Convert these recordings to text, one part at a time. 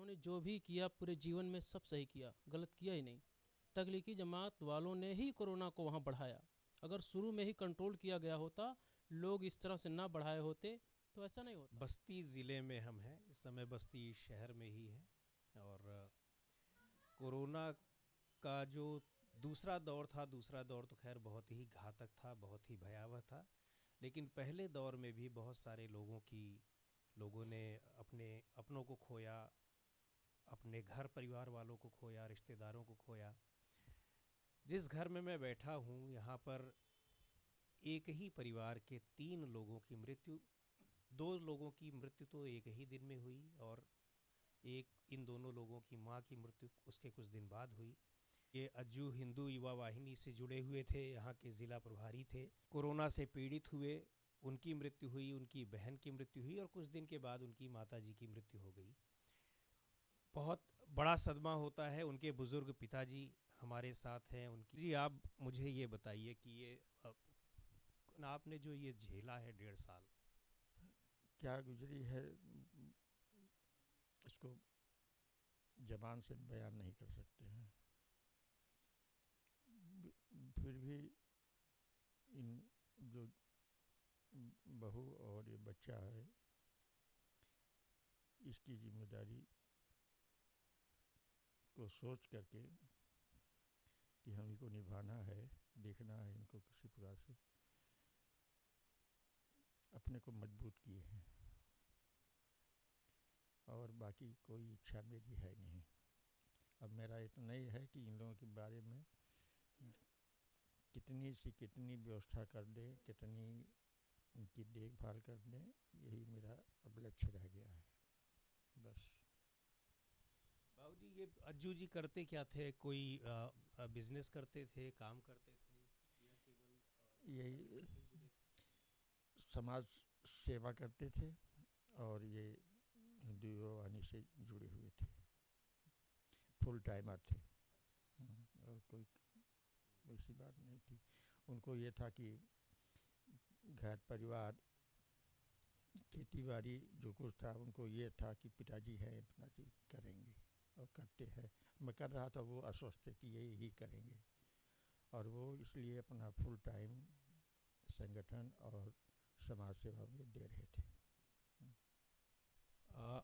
उन्होंने जो भी किया पूरे जीवन में सब सही किया, गलत किया ही नहीं। तबलीगी जमात वालों ने ही कोरोना को वहाँ बढ़ाया। अगर शुरू में ही कंट्रोल किया गया होता, लोग इस तरह से ना बढ़ाए होते तो ऐसा नहीं होता। बस्ती ज़िले में हम हैं इस समय, बस्ती शहर में ही है। और कोरोना का जो दूसरा दौर था, दूसरा दौर तो खैर बहुत ही घातक था, बहुत ही भयावह था। लेकिन पहले दौर में भी बहुत सारे लोगों ने अपनों को खोया, अपने घर परिवार वालों को खोया, रिश्तेदारों को खोया। जिस घर में मैं बैठा हूँ यहाँ पर एक ही परिवार के 3 लोगों की मृत्यु, 2 लोगों की मृत्यु तो एक ही दिन में हुई, और इन दोनों लोगों की माँ की मृत्यु उसके कुछ दिन बाद हुई। ये अज्जू हिंदू युवा वाहिनी से जुड़े हुए थे, यहाँ के ज़िला प्रभारी थे। कोरोना से पीड़ित हुए, उनकी मृत्यु हुई, उनकी बहन की मृत्यु हुई, और कुछ दिन के बाद उनकी माताजी की मृत्यु हो गई। बहुत बड़ा सदमा होता है। उनके बुज़ुर्ग पिताजी हमारे साथ हैं। उनकी जी, आप मुझे ये बताइए कि आपने जो ये झेला है 1.5 साल, क्या गुजरी है, इसको जबान से बयान नहीं कर सकते हैं। फिर भी इन जो बहू और ये बच्चा है, इसकी जिम्मेदारी को सोच करके कि हम इनको निभाना है, देखना है इनको, किसी प्रकार से अपने को मजबूत किए हैं। और बाकी कोई इच्छा मेरी है नहीं। अब मेरा इतना ही है कि इन लोगों के बारे में कितनी सी कितनी व्यवस्था कर दें, कितनी उनकी देखभाल कर दें, यही मेरा अब लक्ष्य रह गया है, बस। बाबू जी, ये अज्जू जी करते क्या थे? कोई बिजनेस करते थे, काम करते थे, या केवल यही संगठन से जुड़े थे? समाज सेवा करते थे और ये हिंदू युवावाहिनी से जुड़े हुए थे, फुल टाइमर थे। और कोई वैसी बात नहीं थी। उनको ये था कि घर परिवार, खेती बाड़ी जो कुछ था, उनको ये था कि पिताजी हैं, पिताजी करेंगे और करते हैं। मैं कर रहा था, वो अस्वस्थ थे कि यही ही करेंगे, और वो इसलिए अपना फुल टाइम संगठन और समाज सेवा में दे रहे थे।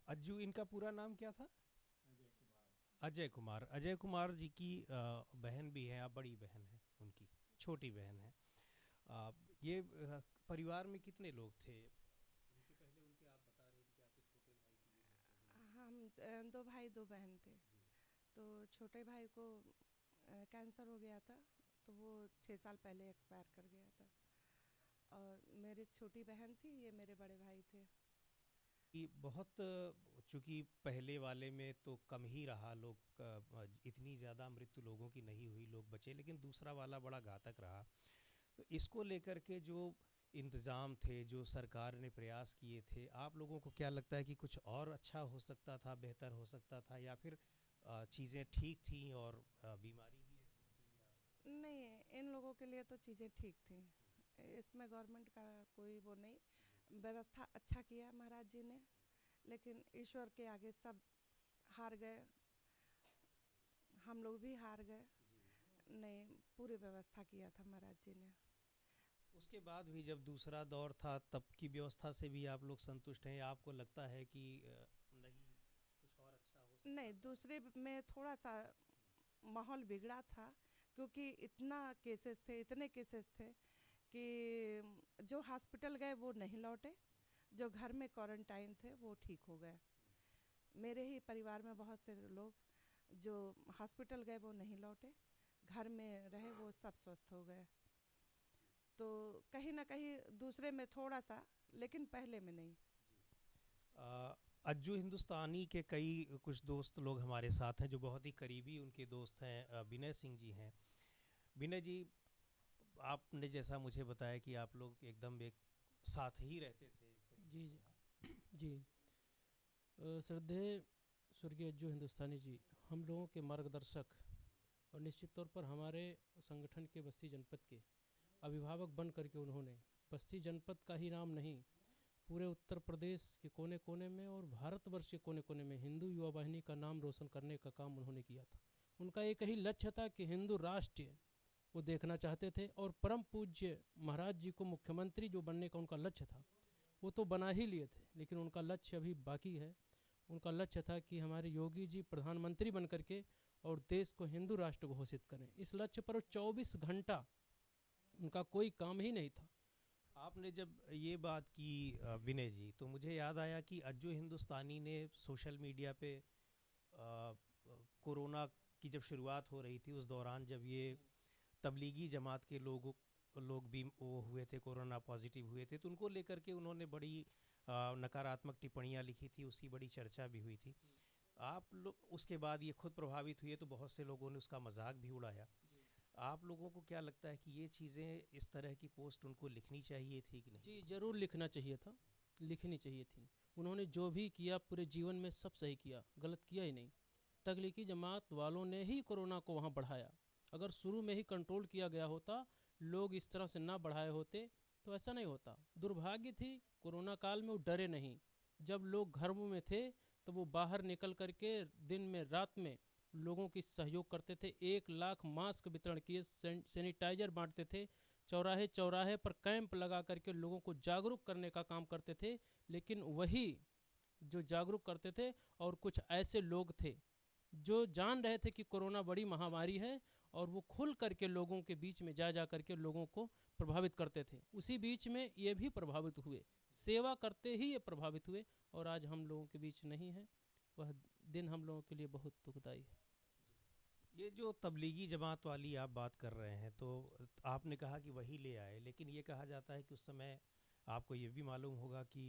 अज्जू, इनका पूरा नाम क्या था? अजय कुमार। अजय कुमार जी की बहन भी है, आप बड़ी बहन है, उनकी छोटी बहन है। ये परिवार में कितने लोग थे? उनके पहले उनके आप बता रहे थे कि आपके छोटे भाई की भी डेथ हो गई है। हम 2 भाई 2 बहन थे। जी। तो छोटे भाई को कैंसर हो गया था, तो वो 6 साल पहले एक्सपायर कर गया था। और मेरी छोटी बहन थी, ये मेरे बड़े भाई थे। कि बहुत, चूँकि पहले वाले में तो कम ही रहा लोग, इतनी ज़्यादा मृत्यु लोगों की नहीं हुई, लोग बचे, लेकिन दूसरा वाला बड़ा घातक रहा। तो इसको लेकर के जो इंतज़ाम थे, जो सरकार ने प्रयास किए थे, आप लोगों को क्या लगता है कि कुछ और अच्छा हो सकता था, बेहतर हो सकता था, या फिर चीज़ें ठीक थीं और बीमारी ही ऐसी थी, या? नहीं, इन लोगों के लिए तो चीज़ें ठीक थी। इसमें गवर्नमेंट का कोई वो नहीं, व्यवस्था अच्छा किया महाराज जी ने, लेकिन ईश्वर के आगे सब हार गए, हम लोग भी हार गए। जी। नहीं, पूरी व्यवस्था किया था महाराज जी ने। उसके बाद भी जब दूसरा दौर था, तब की व्यवस्था से भी आप लोग संतुष्ट हैं, या आपको लगता है कि नहीं, कुछ और अच्छा हो सकता नहीं, था? दूसरे में थोड़ा सा माहौल बिगड़ा था, क्योंकि इतना केसेस थे, इतने केसेस थे कि जो हॉस्पिटल गए वो नहीं लौटे, जो घर में क्वारंटाइन थे वो ठीक हो गए। मेरे ही परिवार में बहुत से लोग जो हॉस्पिटल गए वो नहीं लौटे, घर में रहे वो सब स्वस्थ हो गए। तो कहीं ना कहीं दूसरे में थोड़ा सा, लेकिन पहले में नहीं। अज्जू हिंदुस्तानी के कुछ दोस्त लोग हमारे साथ हैं, जो बहुत ही करीबी उनके दोस्त हैं। विनय सिंह जी हैं। विनय जी, आपने जैसा मुझे बताया कि आप लोग एकदम एक साथ ही रहते थे एक तरीके जी से। जी जी। श्रद्धेय स्वर्गीय अज्जू हिंदुस्तानी जी हम लोगों के मार्गदर्शक, और निश्चित तौर पर हमारे संगठन के बस्ती जनपद के अभिभावक बन करके उन्होंने बस्ती जनपद का ही नाम नहीं, पूरे उत्तर प्रदेश के कोने कोने में और भारतवर्ष के कोने कोने में हिंदू युवा वाहिनी का नाम रोशन करने का काम उन्होंने किया था। उनका एक ही लक्ष्य था कि हिंदू राष्ट्र वो देखना चाहते थे, और परम पूज्य महाराज जी को मुख्यमंत्री जो बनने का उनका लक्ष्य था वो तो बना ही लिए थे, लेकिन उनका लक्ष्य अभी बाकी है। उनका लक्ष्य था कि हमारे योगी जी प्रधानमंत्री बन करके और देश को हिंदू राष्ट्र घोषित करें। इस लक्ष्य पर 24 घंटा उनका कोई काम ही नहीं था। आपने जब ये बात की विनय जी, तो मुझे याद आया कि अज्जू हिंदुस्तानी ने सोशल मीडिया पे कोरोना की जब शुरुआत हो रही थी उस दौरान जब ये तबलीगी जमात के लोग भी वो हुए थे, कोरोना पॉजिटिव हुए थे, तो उनको लेकर के उन्होंने बड़ी नकारात्मक टिप्पणियाँ लिखी थी, उसकी बड़ी चर्चा भी हुई थी। आप लोग उसके बाद ये खुद प्रभावित हुए तो बहुत से लोगों ने उसका मजाक भी उड़ाया। आप लोगों को क्या लगता है कि ये चीज़ें, इस तरह की पोस्ट उनको लिखनी चाहिए थी कि नहीं? जी ज़रूर लिखना चाहिए था, लिखनी चाहिए थी। उन्होंने जो भी किया पूरे जीवन में सब सही किया, गलत किया ही नहीं। तबलीगी जमात वालों ने ही कोरोना को वहाँ बढ़ाया। अगर शुरू में ही कंट्रोल किया गया होता, लोग इस तरह से ना बढ़ाए होते तो ऐसा नहीं होता। दुर्भाग्य थी कोरोना काल में वो डरे नहीं। जब लोग घरों में थे तो वो बाहर निकल करके दिन में रात में लोगों की सहयोग करते थे। 1 लाख मास्क वितरण किए, सैनिटाइजर बांटते थे, चौराहे चौराहे पर कैंप लगा करके लोगों को जागरूक करने का काम करते थे। लेकिन वही जो जागरूक करते थे और कुछ ऐसे लोग थे जो जान रहे थे कि कोरोना बड़ी महामारी है और वो खुल करके लोगों के बीच में जा करके लोगों को प्रभावित करते थे। उसी बीच में ये भी प्रभावित हुए, सेवा करते ही ये प्रभावित हुए और आज हम लोगों के बीच नहीं है। वह दिन हम लोगों के लिए बहुत दुखदाई है। ये जो तबलीगी जमात वाली आप बात कर रहे हैं, तो आपने कहा कि वही ले आए, लेकिन ये कहा जाता है कि उस समय आपको ये भी मालूम होगा कि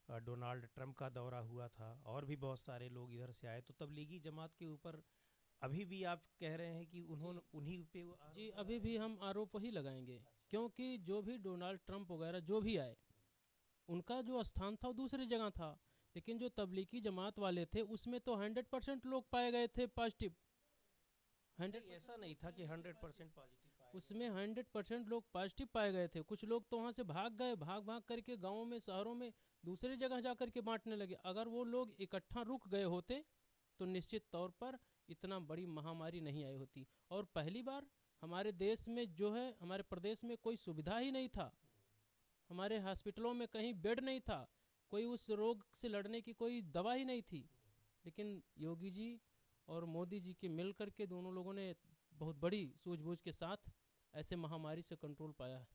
डोनाल्ड ट्रंप का दौरा हुआ था और भी बहुत सारे लोग इधर से आए, तो तबलीगी जमात के ऊपर अभी भी आप कह रहे हैं कि उन्होंने उन्हीं पे जी अभी भी हम आरोप ही लगाएंगे, क्योंकि जो भी डोनाल्ड ट्रंप वगैरह जो भी आए उनका जो स्थान था वो दूसरी जगह था। लेकिन जो तबलीगी जमात वाले थे उसमें तो 100% लोग पाए गए थे पॉजिटिव। नहीं, ऐसा नहीं था कि 100% पॉजिटिव पाए उसमें 100% लोग पॉजिटिव पाए गए थे। कुछ लोग तो वहाँ से भाग गए, भाग भाग करके गाँवों में, शहरों में, दूसरी जगह जा करके बांटने लगे। अगर वो लोग इकट्ठा रुक गए होते तो निश्चित तौर पर इतना बड़ी महामारी नहीं आई होती। और पहली बार हमारे देश में जो है, हमारे प्रदेश में कोई सुविधा ही नहीं था, हमारे हॉस्पिटलों में कहीं बेड नहीं था, कोई उस रोग से लड़ने की कोई दवा ही नहीं थी। लेकिन योगी जी और मोदी जी के मिल करके दोनों लोगों ने बहुत बड़ी सूझबूझ के साथ ऐसे महामारी से कंट्रोल पाया है।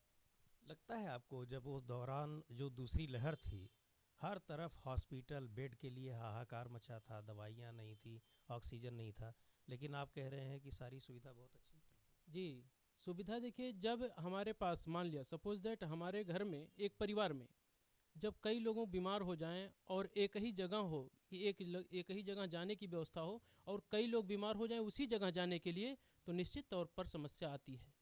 लगता है आपको जब उस दौरान जो दूसरी लहर थी, हर तरफ हॉस्पिटल बेड के लिए हाहाकार मचा था, दवाइयाँ नहीं थी, ऑक्सीजन नहीं था, लेकिन आप कह रहे हैं कि सारी सुविधा बहुत अच्छी थी? जी सुविधा देखिए, जब हमारे पास मान लिया सपोज दैट हमारे घर में एक परिवार में जब कई लोगों बीमार हो जाएं और एक ही जगह हो कि एक ही जगह जाने की व्यवस्था हो और कई लोग बीमार हो जाएं उसी जगह जाने के लिए, तो निश्चित तौर पर समस्या आती है।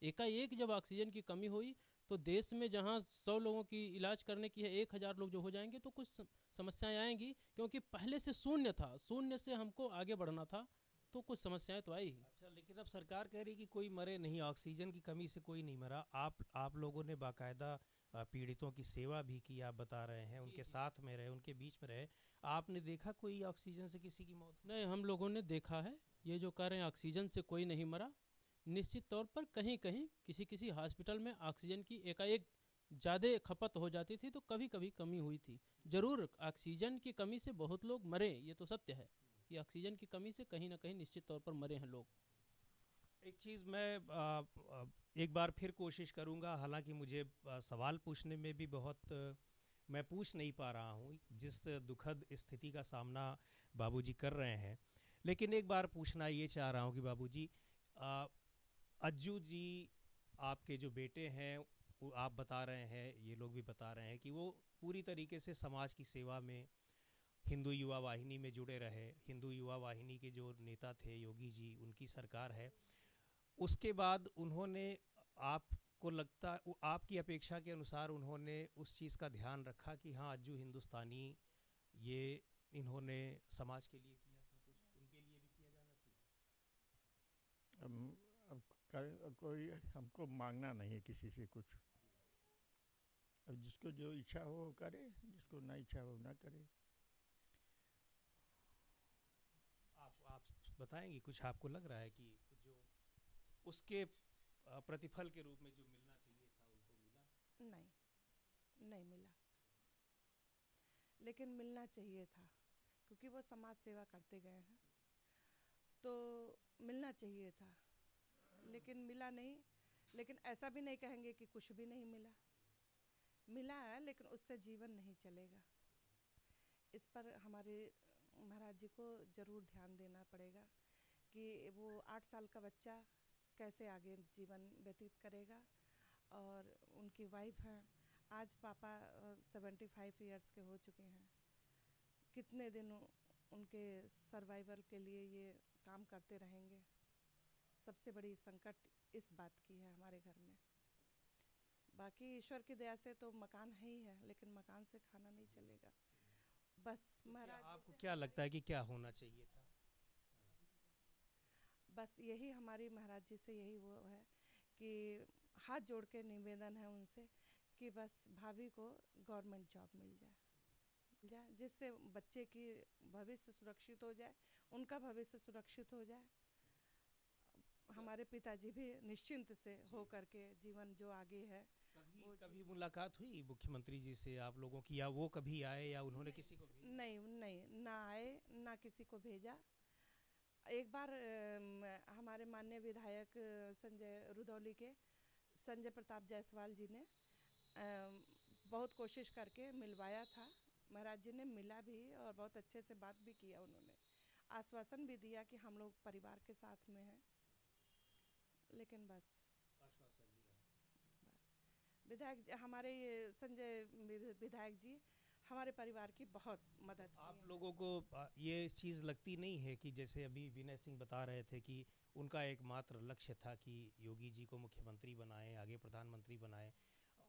एकाएक जब ऑक्सीजन की कमी हुई तो देश में जहां 100 लोगों की इलाज करने की है 1000 लोग जो हो जाएंगे तो कुछ समस्याएं आएंगी, क्योंकि पहले से शून्य था, शून्य से हमको आगे बढ़ना था, तो कुछ समस्याएं तो आई ही। अच्छा, लेकिन अब सरकार कह रही कि कोई मरे नहीं, ऑक्सीजन की कमी से कोई नहीं मरा। आप लोगों ने बाकायदा पीड़ितों की सेवा भी की, आप बता रहे हैं, उनके साथ में रहे, उनके बीच में रहे। आपने देखा कोई ऑक्सीजन से किसी की मौत? नहीं, हम लोगों ने देखा है। ये जो कह रहे हैं ऑक्सीजन से कोई नहीं मरा, निश्चित तौर पर कहीं कहीं किसी किसी हॉस्पिटल में ऑक्सीजन की एकाएक ज़्यादा खपत हो जाती थी तो कभी कभी कमी हुई थी। ज़रूर ऑक्सीजन की कमी से बहुत लोग मरे, ये तो सत्य है कि ऑक्सीजन की कमी से कहीं ना कहीं निश्चित तौर पर मरे हैं लोग। एक चीज़ मैं एक बार फिर कोशिश करूंगा, हालांकि मुझे सवाल पूछने में भी बहुत मैं पूछ नहीं पा रहा हूं जिस दुखद स्थिति का सामना बाबूजी कर रहे हैं, लेकिन एक बार पूछना ये चाह रहा हूं कि बाबूजी, अज्जू जी आपके जो बेटे हैं, वो आप बता रहे हैं, ये लोग भी बता रहे हैं कि वो पूरी तरीके से समाज की सेवा में हिंदू युवा वाहिनी में जुड़े रहे। हिंदू युवा वाहिनी के जो नेता थे योगी जी, उनकी सरकार है, उसके बाद उन्होंने, आपको लगता, आपकी अपेक्षा के अनुसार उन्होंने उस चीज़ का ध्यान रखा कि हाँ अज्जू हिंदुस्तानी ये इन्होंने समाज के लिए किया था, कुछ उनके लिए भी किया जाना चाहिए? अब कोई हमको मांगना नहीं है किसी से कुछ, अब जिसको जो इच्छा हो वो करे, जिसको ना इच्छा हो ना करे। आप बताएंगे कुछ आपको लग रहा है कि जो उसके प्रतिफल के रूप में जो मिलना चाहिए था उनको मिला? नहीं, नहीं मिला, लेकिन मिलना चाहिए था, क्योंकि वो समाज सेवा करते गए हैं, तो मिलना चाहिए था, लेकिन मिला नहीं। लेकिन ऐसा भी नहीं कहेंगे कि कुछ भी नहीं मिला, मिला है, लेकिन उससे जीवन नहीं चलेगा। इस पर हमारे महाराज जी को ज़रूर ध्यान देना पड़ेगा कि वो 8 साल का बच्चा कैसे आगे जीवन व्यतीत करेगा। और उनकी वाइफ हैं, आज पापा 75 ईयर्स के हो चुके हैं, कितने दिन उनके सर्वाइवल के लिए ये काम करते रहेंगे। सबसे बड़ी संकट इस बात की है हमारे घर में। बाकी ईश्वर की दया से तो मकान है ही है, लेकिन मकान से खाना नहीं चलेगा। बस तो महाराज आपको क्या लगता है कि क्या होना चाहिए था? बस यही हमारी महाराज जी से यही वो है कि हाथ जोड़ के निवेदन है उनसे कि बस भाभी को गवर्नमेंट जॉब मिल जाए, जिससे बच्चे की भविष्य सुरक्षित हो जाए, उनका भविष्य सुरक्षित हो जाए, हमारे पिताजी भी निश्चिंत से हो करके जीवन जो आगे है। कभी मुलाकात हुई मुख्यमंत्री जी से आप लोगों की, या वो कभी आए या उन्होंने किसी को भेजा? नहीं नहीं, ना आए ना किसी को भेजा। एक बार हमारे माननीय विधायक संजय रुदौली के संजय प्रताप जायसवाल जी ने बहुत कोशिश करके मिलवाया था। महाराज जी ने मिला भी और बहुत अच्छे से बात भी किया, उन्होंने आश्वासन भी दिया कि हम लोग परिवार के साथ में हैं, लेकिन बस विधायक हमारे ये संजय विधायक जी हमारे परिवार की बहुत मदद की आप है। लोगों को ये चीज़ लगती नहीं है कि जैसे अभी विनय सिंह बता रहे थे कि उनका एकमात्र लक्ष्य था कि योगी जी को मुख्यमंत्री बनाएं, आगे प्रधानमंत्री बनाएं,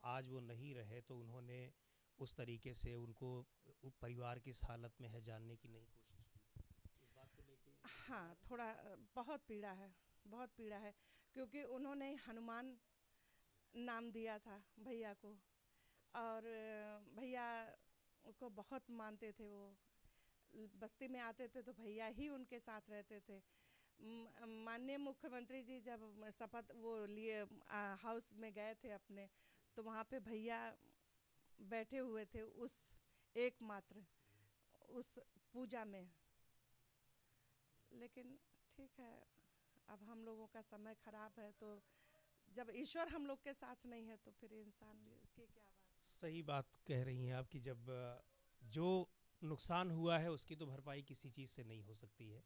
आज वो नहीं रहे तो उन्होंने उस तरीके से उनको परिवार की इस हालत में है जानने की नहीं कोशिश की? इस बात को लेके हाँ, थोड़ा बहुत पीड़ा है, बहुत पीड़ा है, क्योंकि उन्होंने हनुमान नाम दिया था भैया को, और भैया को बहुत मानते थे वो। बस्ती में आते थे तो भैया ही उनके साथ रहते थे। माननीय मुख्यमंत्री जी जब शपथ वो लिए हाउस में गए थे अपने, तो वहाँ पे भैया बैठे हुए थे उस एकमात्र उस पूजा में। लेकिन ठीक है, अब हम लोगों का समय खराब है, तो जब ईश्वर हम लोग के साथ नहीं है तो फिर इंसान की क्या बात। सही बात कह रही हैं आप कि जब जो नुकसान हुआ है उसकी तो भरपाई किसी चीज़ से नहीं हो सकती है।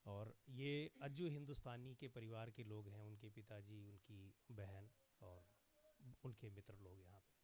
और ये अज्जू हिंदुस्तानी के परिवार के लोग हैं, उनके पिताजी, उनकी बहन और उनके मित्र लोग यहाँ पे।